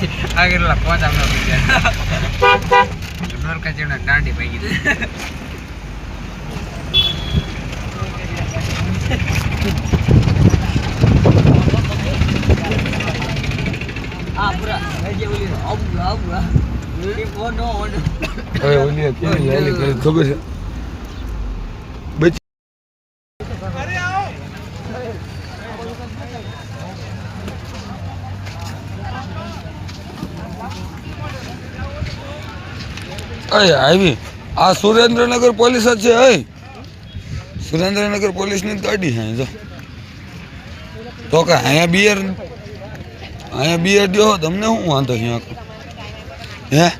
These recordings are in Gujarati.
आगे ला पहुंच हम लोग नर का जेना डांडी भाई आ पूरा ये बोली अब ये फोन ऑन ए ओली केली हेली करे खबर છે બચ અરે આવો અય આવી આ સુરેન્દ્રનગર પોલીસ જ છે અય સુરેન્દ્રનગર પોલીસની ગાડી છે જો તો કે અહીંયા બિયર દો તમને શું વાંધો છે હે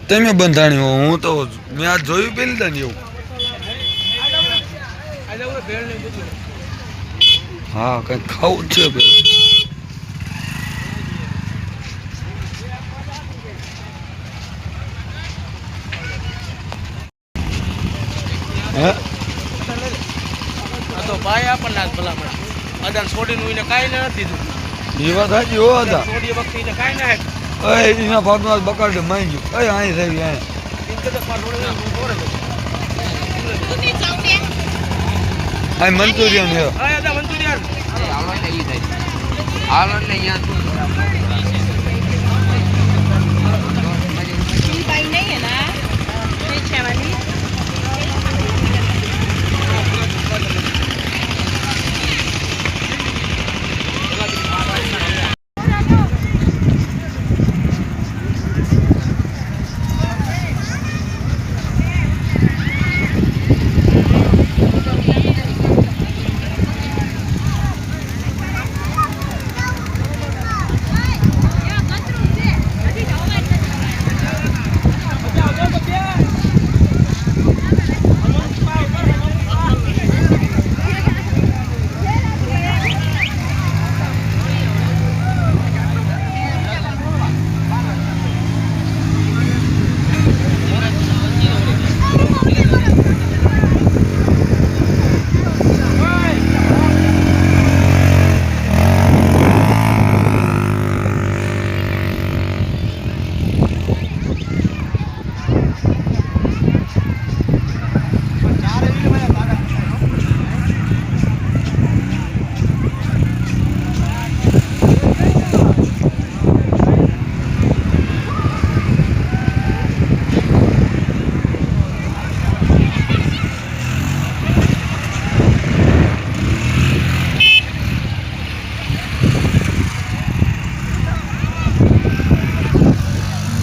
તમે બંધાણી હો હું તો મેં આ જોયું પેલી તા ને એવું હા કંઈક ખાવું જ છે પેલા હે तो भाई अपन नाच भला पड़ा अदन छोड़ी नु इने काई न દીધું એ વાત સાચી હો હતા छोड़ी वक्त इने काई न है અય એના ભાગમાં બકાડે માઈ ગયું અય અહીં થઈ ગયા इनके तो पाडोड़े बोरे तू नहीं चावने આ મંચુરિયન છે आया था मंचूरियन अरे आवला ने ई થાય आवला ने यहां तू भाई नहीं है ना पीछे वाली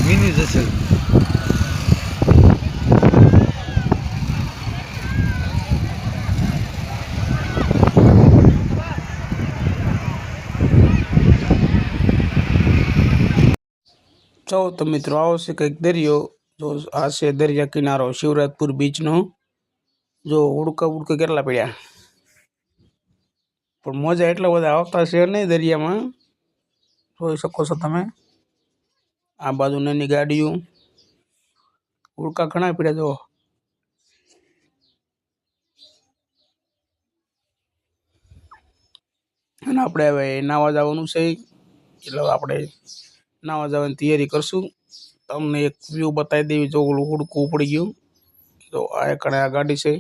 મિની જશે જો તો મિત્રો આવો છે કંઈક દરિયો જો આ છે દરિયા કિનારો શિવરાજપુર બીચનો જો ઉડકા કેટલા પડ્યા પણ મજા એટલા બધા આવતા છે નહીં દરિયામાં જોઈ શકો છો તમે આ બાજુ નાની ગાડીઓ ઉડકા ઘણા પડ્યા જો અને આપણે હવે નાવા જવાનું છે એટલે આપણે નાવા જવાની તૈયારી કરશું તમને એક વ્યૂ બતાવી દેવી જો ઓલું હુડકું ઉપડી ગયું તો આ કણે આ ગાડી છે